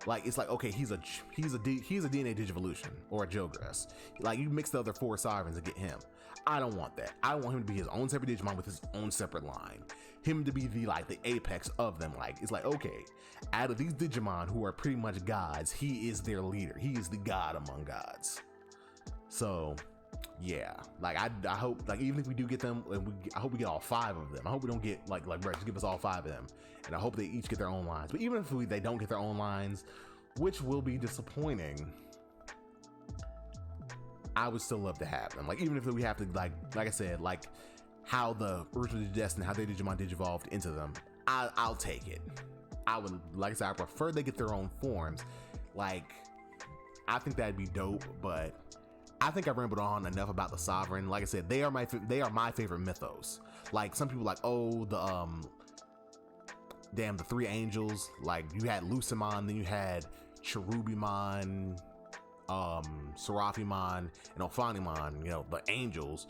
Speaker 1: like it's like, okay, he's a DNA Digivolution or a Jogress. Like you mix the other 4 sovereigns and get him. I don't want that. I want him to be his own separate Digimon with his own separate line. Him to be the apex of them. Like it's like, okay, out of these Digimon who are pretty much gods, he is their leader. He is the god among gods. So yeah, like I hope, like even if we do get them, I hope we get all 5 of them. I hope we don't get like bro, just give us all 5 of them, and I hope they each get their own lines. But even if they don't get their own lines, which will be disappointing, I would still love to have them. Like even if we have to like I said, like how the original Destiny, how they Digimon Digivolved into them, I'll take it. I would, like I said, I prefer they get their own forms. Like I think that'd be dope, but I think I rambled on enough about the Sovereign. Like I said, they are my favorite mythos. Like some people like, oh, the 3 angels. Like you had Lucimon, then you had Cherubimon, Seraphimon, and Ophanimon. You know, the angels,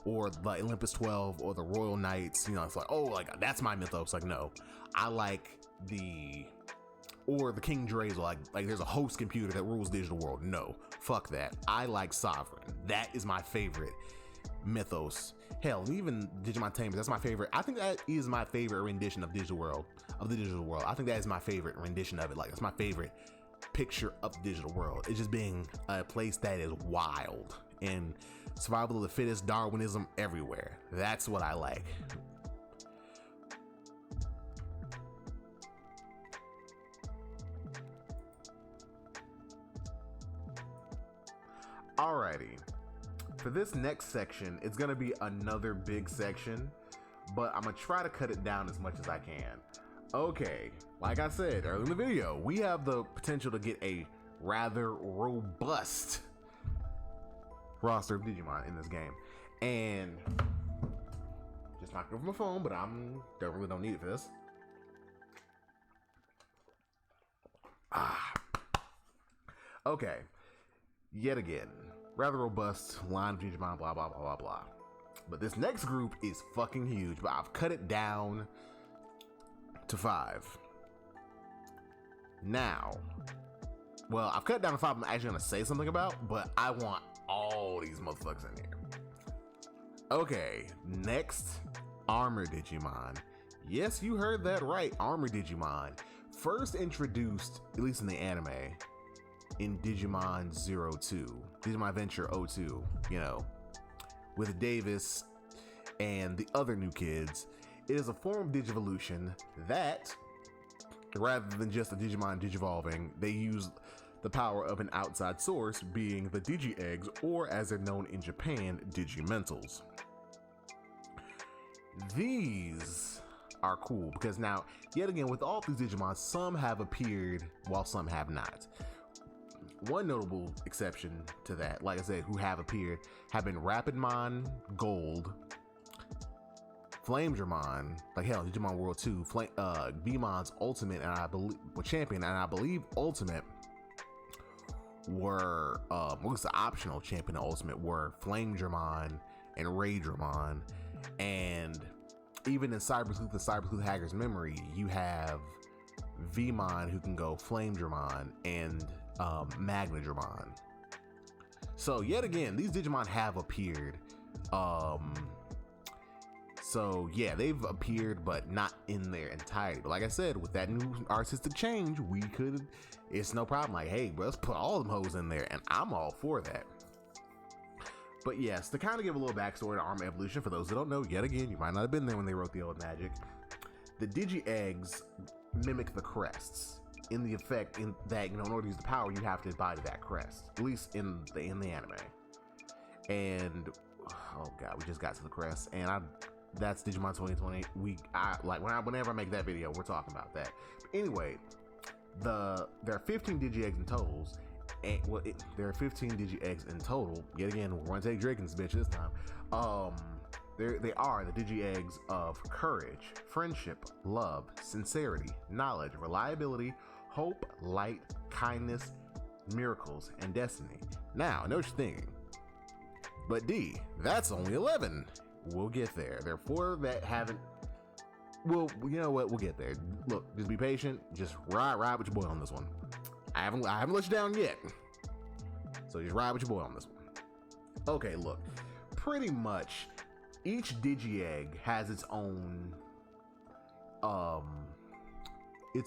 Speaker 1: or the Olympus 12, or the Royal Knights. You know, it's like, oh, like that's my mythos. Like no, I like the King Dre's, like there's a host computer that rules digital world. No, fuck that. I like Sovereign. That is my favorite mythos. Hell, even Digimon Tamers, that's my favorite. I think that is my favorite rendition of the digital world. I think that is my favorite rendition of it. Like, it's my favorite picture of the digital world. It's just being a place that is wild and survival of the fittest, Darwinism everywhere. That's what I like. Alrighty, for this next section, it's gonna be another big section, but I'm gonna try to cut it down as much as I can. Okay, like I said earlier in the video, we have the potential to get a rather robust roster of Digimon in this game. And just knocked over my phone, but really don't need it for this. Okay, yet again, rather robust line of Digimon, blah blah blah blah blah. But this next group is fucking huge, but I've cut it down to 5. Now, well, I've cut it down to 5 I'm actually gonna say something about, but I want all these motherfuckers in here. Okay, next, Armor Digimon. Yes, you heard that right, Armor Digimon. First introduced, at least in the anime, in Digimon 02, Digimon Adventure 02, you know, with Davis and the other new kids. It is a form of Digivolution that, rather than just a Digimon digivolving, they use the power of an outside source, being the Digi-Eggs, or as they're known in Japan, Digimentals. These are cool because now, yet again, with all these Digimon, some have appeared while some have not. One notable exception to that, like I said, who have appeared, have been Rapidmon Gold, Flamedramon, like hell, Digimon World 2, Veemon's Ultimate, and I believe Champion, and I believe Ultimate were what was the optional champion and Ultimate were Flamedramon and Raydramon. And even in Cyber Sleuth and Cyber Sleuth Hacker's Memory, you have Veemon who can go Flamedramon and Magnadramon. So yet again, these Digimon have appeared. So yeah, they've appeared, but not in their entirety. But like I said, with that new artistic change, we could, it's no problem. Like, hey, bro, let's put all them hoes in there, and I'm all for that. But yes, to kind of give a little backstory to Armor Evolution, for those that don't know, yet again, you might not have been there when they wrote the old magic. The Digi-Eggs mimic the crests in the effect in that, you know, in order to use the power, you have to embody that crest, at least in the anime. And oh god, we just got to the crest, and that's Digimon 2020. Whenever I make that video, we're talking about that. But anyway, there are 15 Digi-Eggs in totals. And there are 15 Digi-Eggs in total. Yet again, we're going to take Draken's bitch this time. They are the Digi-Eggs of courage, friendship, love, sincerity, knowledge, reliability, hope, light, kindness, miracles, and destiny. Now, I know what you're thinking, but D, that's only 11. We'll get there. There are 4 that haven't. Well, you know what? We'll get there. Look, just be patient. Just ride with your boy on this one. I haven't let you down yet. So just ride with your boy on this one. Okay, look. Pretty much each Digi-Egg has its own you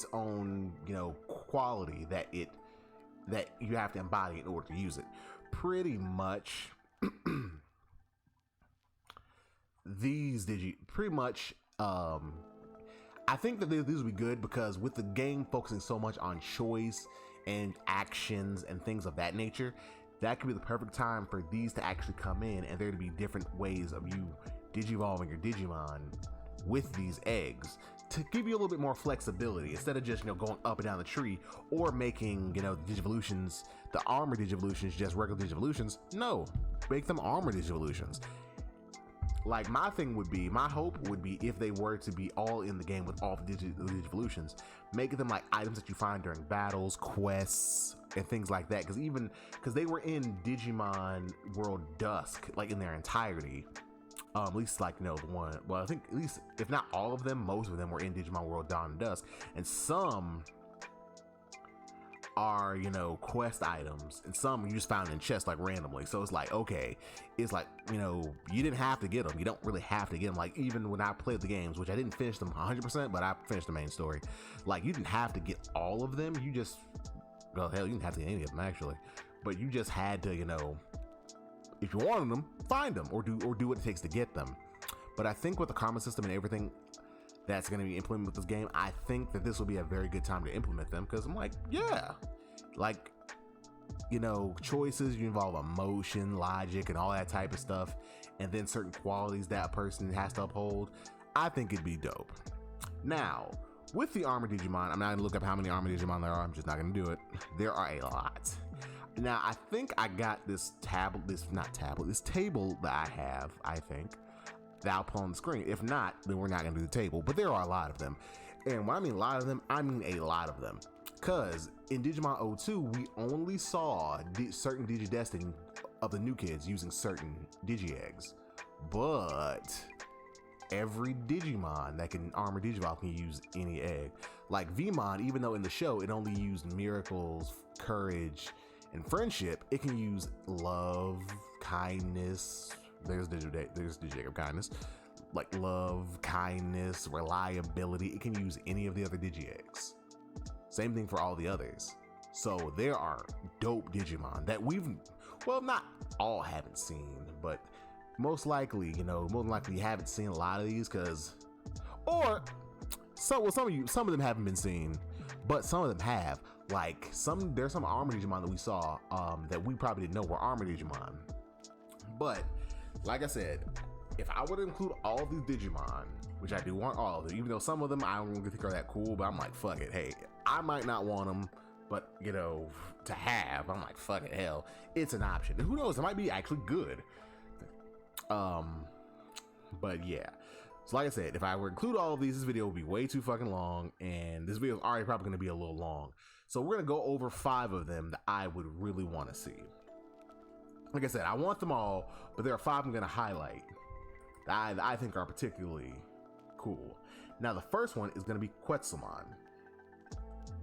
Speaker 1: know, quality that you have to embody in order to use it. Pretty much I think that these will be good because with the game focusing so much on choice and actions and things of that nature, that could be the perfect time for these to actually come in and there to be different ways of you digivolving your Digimon with these eggs to give you a little bit more flexibility instead of just, you know, going up and down the tree or making, you know, the Digivolutions, the Armor Digivolutions, just regular Digivolutions. No, make them Armor Digivolutions. Like my hope would be if they were to be all in the game with all the Digivolutions, make them like items that you find during battles, quests, and things like that. Because they were in Digimon World Dusk, like in their entirety. At least like, you know, the one, well, I think at least, if not all of them, most of them were in Digimon World Dawn and Dusk. And some are, you know, quest items, and some you just found in chests like randomly. So it's like, okay, it's like, you know, you didn't have to get them. You don't really have to get them. Like even when I played the games, which I didn't finish them 100%, but I finished the main story. Like you didn't have to get all of them. You just, well, hell, you didn't have to get any of them actually, but you just had to, you know, if you wanted them, find them or do what it takes to get them. But I think with the karma system and everything that's going to be implemented with this game, I think that this will be a very good time to implement them, because I'm like, yeah, like, you know, choices, you involve emotion, logic, and all that type of stuff, and then certain qualities that person has to uphold. I think it'd be dope. Now, with the armor Digimon, I'm not gonna look up how many armor Digimon there are. I'm just not gonna do it. There are a lot. Now, I think I got this table that I have, I think, that I'll put on the screen. If not, then we're not gonna do the table, but there are a lot of them. And when I mean a lot of them, I mean a lot of them. Cause in Digimon 02, we only saw certain Digidestin of the new kids using certain Digi-Eggs. But every Digimon that can armor Digivolve can use any egg. Like Vmon, even though in the show it only used miracles, courage, and friendship, it can use love, kindness. There's Digi of kindness. Like love, kindness, reliability. It can use any of the other Digi-Eggs. Same thing for all the others. So there are dope Digimon that not all haven't seen, but most likely you haven't seen a lot of these some of them haven't been seen, but some of them have. Like there's some armor Digimon that we saw that we probably didn't know were armor Digimon. But like I said, if I were to include all these Digimon, which I do want all of them, even though some of them I don't really think are that cool, but I'm like, fuck it, hey, I might not want them, but to have, I'm like, fuck it, hell, it's an option. And who knows, it might be actually good. But yeah. So like I said, if I were to include all of these, this video would be way too fucking long, and this video is already probably going to be a little long. So we're going to go over 5 of them that I would really want to see. Like I said, I want them all, but there are 5 I'm going to highlight that I think are particularly cool. Now, the first one is going to be Quetzalman.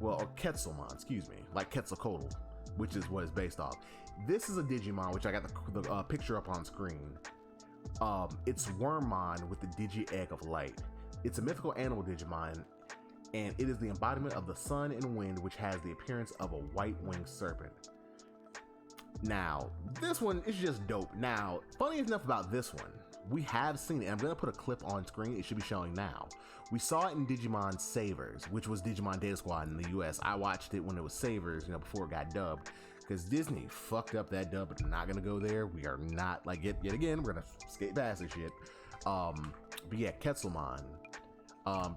Speaker 1: Or Quetzalman, excuse me, like Quetzalcoatl, which is what it's based off. This is a Digimon, which I got the picture up on screen. It's Wormmon with the Digi-Egg of Light. It's a mythical animal Digimon, and it is the embodiment of the sun and wind, which has the appearance of a white-winged serpent. Now, this one is just dope. Now, funny enough about this one, we have seen it, and I'm going to put a clip on screen. It should be showing now. We saw it in Digimon Savers, which was Digimon Data Squad in the US. I watched it when it was Savers, before it got dubbed, because Disney fucked up that dub, but I'm not going to go there. We are not, like, yet again, we're going to skate past this shit. But yeah, Quetzalman,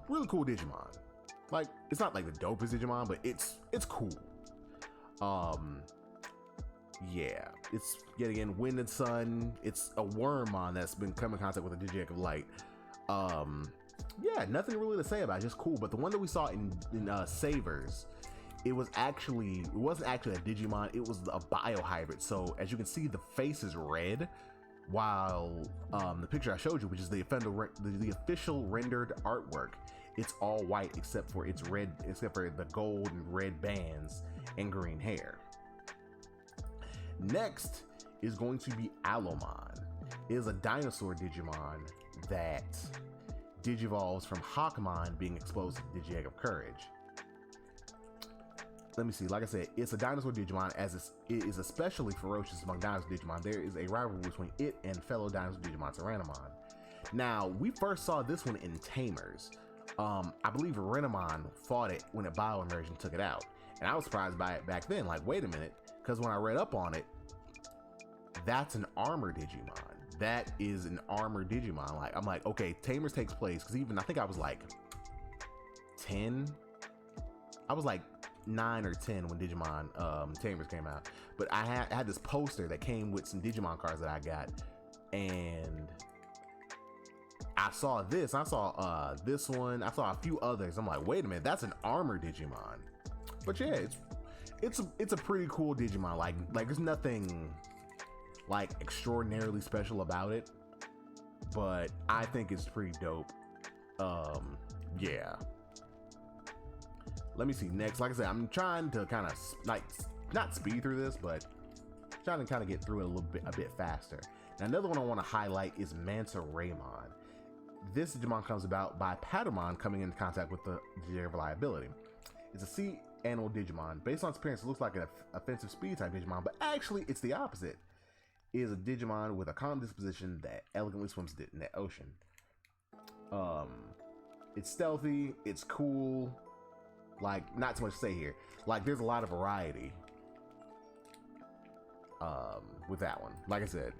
Speaker 1: really cool Digimon. Like, it's not like the dopest Digimon, but it's cool. Yeah, it's yet again Wind and Sun. It's a Wormmon that's been coming in contact with a Digi-Egg of Light. Yeah, nothing really to say about it, just cool. But the one that we saw in Savers, it wasn't actually a Digimon, it was a biohybrid. So as you can see, the face is red, while the picture I showed you, which is the official rendered artwork, it's all white except for the gold and red bands and green hair. Next is going to be Alomon. It is a dinosaur Digimon that digivolves from Hawkmon being exposed to the Digi-Egg of Courage. Let me see, like I said, it's a dinosaur Digimon, as it is especially ferocious among dinosaur Digimon. There is a rivalry between it and fellow dinosaur Digimon Tyrannomon. Now, we first saw this one in Tamers. I believe Renamon fought it when it bioemerged and took it out. And I was surprised by it back then, like, wait a minute, because when I read up on it, that's an armor Digimon. That is an armor Digimon. Like, I'm like, okay, Tamers takes place, because even, I think I was like 10. I was like 9 or 10 when Digimon Tamers came out. But I had this poster that came with some Digimon cards that I got, and I saw this. I saw this one. I saw a few others. I'm like, wait a minute, that's an armor Digimon. But yeah, it's a pretty cool Digimon. Like there's nothing like extraordinarily special about it, but I think it's pretty dope. Yeah. Let me see next. Like I said, I'm trying to kind of like not speed through this, but trying to kind of get through it a bit faster. Now, another one I want to highlight is Manta Raymond. This Digimon comes about by Patamon coming into contact with the Digi of Reliability. It's a sea animal Digimon. Based on its appearance, it looks like an offensive speed type Digimon, but actually it's the opposite. It is a Digimon with a calm disposition that elegantly swims in the ocean. It's stealthy, it's cool, like not too much to say here. Like there's a lot of variety with that one. Like I said.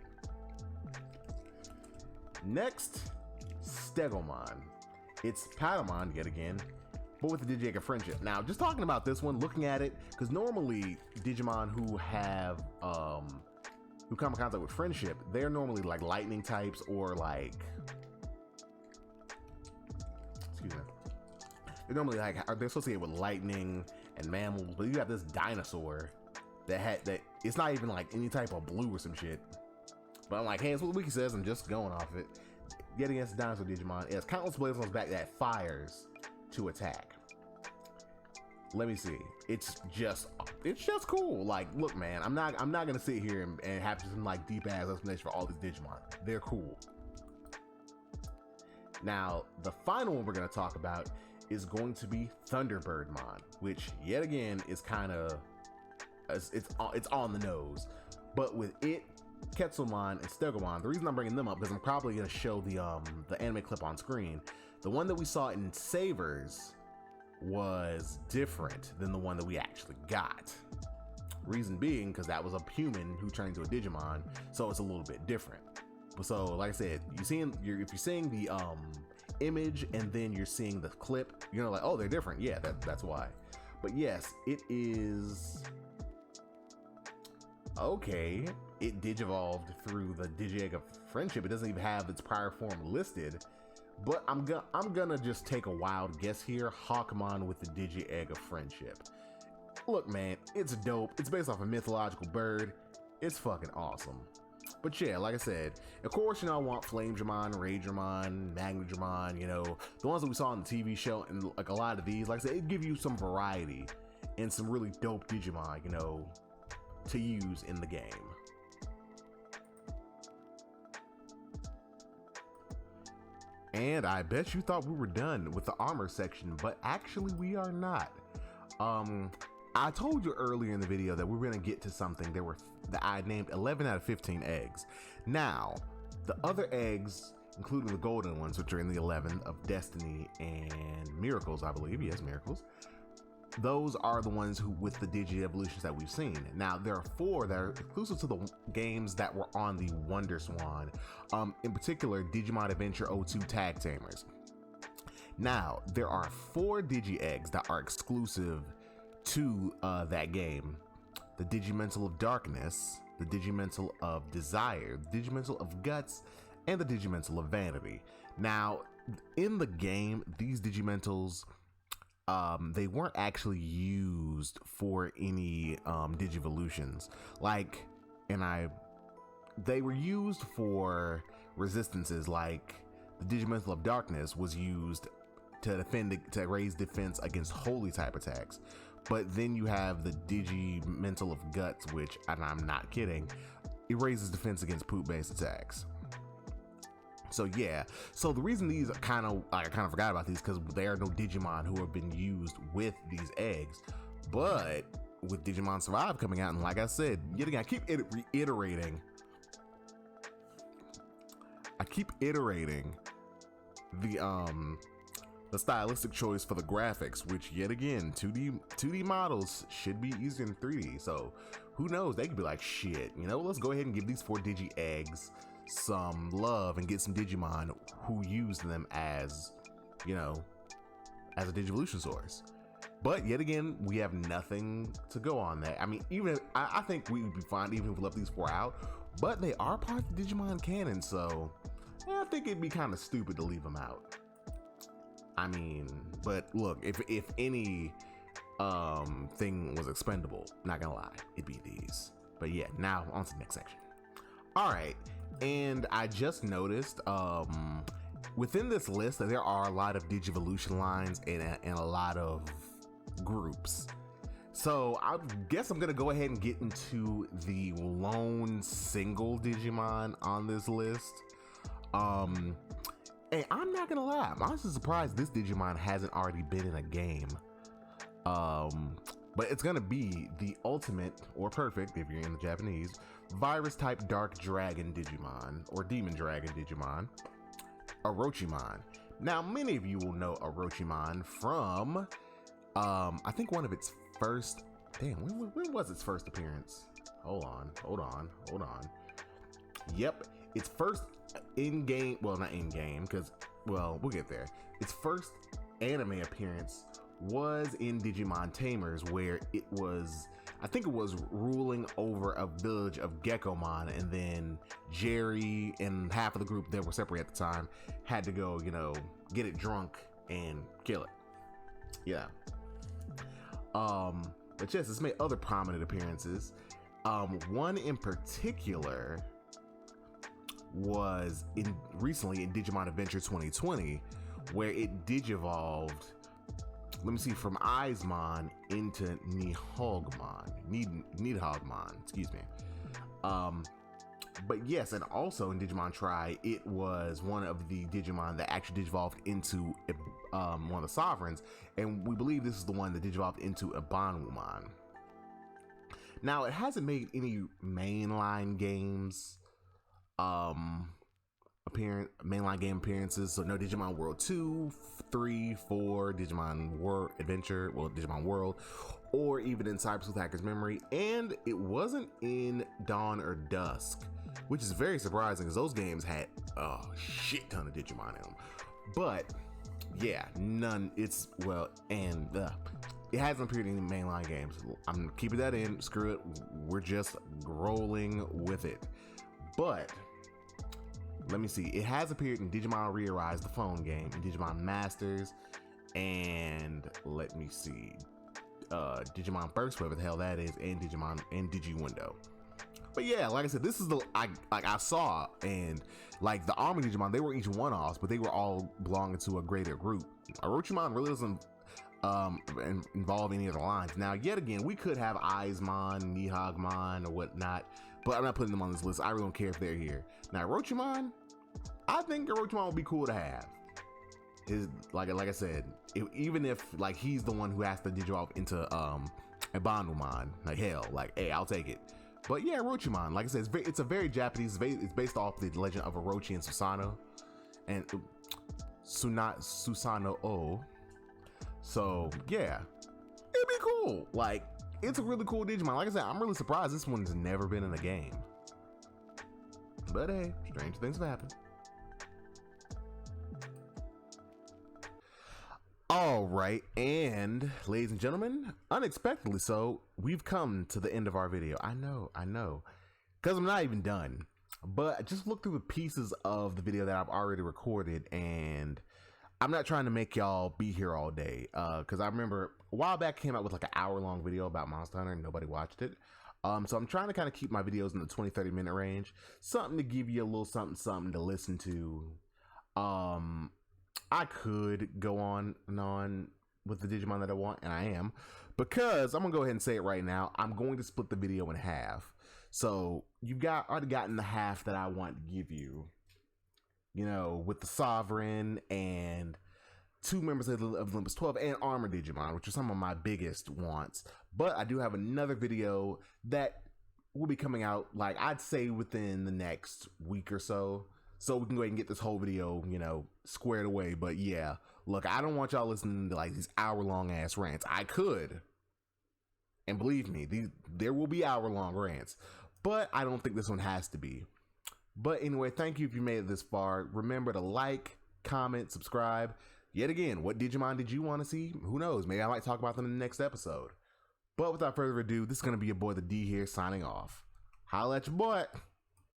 Speaker 1: Next Stegomon. It's Patamon yet again, but with the Digimon friendship. Now, just talking about this one, looking at it, because normally Digimon who have who come in contact with friendship, they're normally like lightning types or like, excuse me, they're normally like, they're associated with lightning and mammals, but you got this dinosaur that it's not even like any type of blue or some shit. But I'm like, hey, that's what the wiki says. I'm just going off it. Yet against the dinosaur Digimon, it has countless blades on its back that fires to attack. Let me see. It's just cool. Like, look, man, I'm not gonna sit here and have some like deep ass explanation for all these Digimon. They're cool. Now, the final one we're gonna talk about is going to be Thunderbirdmon, which yet again is kind of it's on the nose. But with it, Quetzalman and Stegomon, the reason I'm bringing them up because I'm probably gonna show the anime clip on screen. The one that we saw in Savers was different than the one that we actually got. Reason being because that was a human who turned into a Digimon, so it's a little bit different. So, like I said, if you're seeing the image and then you're seeing the clip, you're like, oh, they're different. Yeah, that's why. But yes, it is. Okay, it digivolved through the Digi-Egg of Friendship. It doesn't even have its prior form listed, but I'm gonna just take a wild guess here. Hawkmon with the Digi-Egg of Friendship. Look, man, it's dope. It's based off a mythological bird. It's fucking awesome. But yeah, like I said, of course, I want Flamedramon, Ragermon, Magnadramon, the ones that we saw on the TV show, and like a lot of these, like I said, it give you some variety and some really dope Digimon, to use in the game. And I bet you thought we were done with the armor section, but actually we are not. I told you earlier in the video that we were gonna get to something that I named 11 out of 15 eggs. Now, the other eggs, including the golden ones, which are in the 11 of Destiny and Miracles, I believe. Yes, Miracles. Those are the ones who with the Digi evolutions that we've seen. Now, there are 4 that are exclusive to the games that were on the Wonder Swan. In particular, Digimon Adventure 02 Tag Tamers. Now, there are 4 Digi eggs that are exclusive to that game. The Digimental of Darkness, the Digimental of Desire, the Digimental of Guts, and the Digimental of Vanity. Now, in the game, these Digimentals, they weren't actually used for any Digivolutions. They were used for resistances. Like the Digimental of Darkness was used to raise defense against holy type attacks. But then you have the Digimental of Guts, which, and I'm not kidding, it raises defense against poop-based attacks. So yeah, so the reason these I kind of forgot about these because there are no Digimon who have been used with these eggs. But with Digimon Survive coming out, and like I said, yet again, I keep reiterating the stylistic choice for the graphics, which yet again, 2D models should be easier than 3D. So who knows? They could be like, shit, let's go ahead and give these 4 Digi eggs some love and get some Digimon who use them as a Digivolution source. But yet again, we have nothing to go on that. I mean, I think we would be fine even if we left these 4 out, but they are part of the Digimon canon, so I think it'd be kind of stupid to leave them out. I mean, but look, if any thing was expendable, not gonna lie, it'd be these. But yeah, now on to the next section. All right, and I just noticed within this list that there are a lot of Digivolution lines and a lot of groups. So I guess I'm gonna go ahead and get into the lone single Digimon on this list. Hey, I'm not gonna lie, I'm honestly surprised this Digimon hasn't already been in a game. But it's gonna be the ultimate, or perfect if you're in the Japanese, virus type dark dragon Digimon, or demon dragon Digimon, Rochiman. Now, many of you will know Rochiman from, I think one of its first, when was its first appearance? Hold on. Yep, its first in-game, well, not in-game, because well, we'll get there. Its first anime appearance was in Digimon Tamers, where it was, I think it was ruling over a village of Geckomon, and then Jerry and half of the group that were separated at the time had to go, get it drunk and kill it. Yeah. But yes, it's made other prominent appearances. One in particular was recently in Digimon Adventure 2020, where it digivolved, let me see, from Eismon into Nidhoggmon, excuse me. But yes, and also in Digimon Tri, it was one of the Digimon that actually digivolved into one of the Sovereigns, and we believe this is the one that digivolved into Abanwumon. Now, it hasn't made any mainline games mainline game appearances, so no Digimon World 2, 3, 4, Digimon World Adventure, well, Digimon World, or even in Cyber Sleuth Hacker's Memory, and it wasn't in Dawn or Dusk, which is very surprising because those games had a shit ton of Digimon in them. But yeah, none. It's well, and it hasn't appeared in any mainline games. I'm keeping that in. Screw it. We're just rolling with it. But let me see. It has appeared in Digimon Rise, the phone game, in Digimon Masters, and let me see, Digimon Burst, whatever the hell that is, and Digimon and DigiWindow. But yeah, like I said, this is I saw, and like the Army Digimon, they were each one-offs, but they were all belonging to a greater group. Rochiman really doesn't involve any of the lines. Now, yet again, we could have Eismon, Nidhoggmon, or whatnot, but I'm not putting them on this list. I really don't care if they're here. Now, Rochiman, I think Rochiman would be cool to have. Like I said, even if like he's the one who has to digivolve into Abanwumon, like hell, like hey, I'll take it. But yeah, Rochiman, like I said, it's a very Japanese. It's based off the legend of Orochi and Susanoo, and Susanoo. So yeah, it'd be cool. Like, it's a really cool Digimon. Like I said, I'm really surprised this one's never been in a game. But hey, strange things have happened. All right, and ladies and gentlemen, unexpectedly so, we've come to the end of our video. I know, because I'm not even done. But I just looked through the pieces of the video that I've already recorded, and I'm not trying to make y'all be here all day, because I remember a while back I came out with like an hour-long video about Monster Hunter and nobody watched it. So I'm trying to kind of keep my videos in the 20-30 minute range, something to give you a little something to listen to. I could go on and on with the Digimon that I want, and I am, because I'm gonna go ahead and say it right now. I'm going to split the video in half. So you've already gotten the half that I want to give you, with the Sovereign and 2 members of Olympus 12 and Armor Digimon, which are some of my biggest wants. But I do have another video that will be coming out, like I'd say within the next week or so. So we can go ahead and get this whole video, squared away. But yeah, look, I don't want y'all listening to like these hour-long ass rants. I could, and believe me, there will be hour-long rants, but I don't think this one has to be. But anyway, thank you if you made it this far. Remember to like, comment, subscribe. Yet again, what Digimon did you want to see? Who knows? Maybe I might talk about them in the next episode. But without further ado, this is going to be your boy, the D here, signing off. Holla at your boy.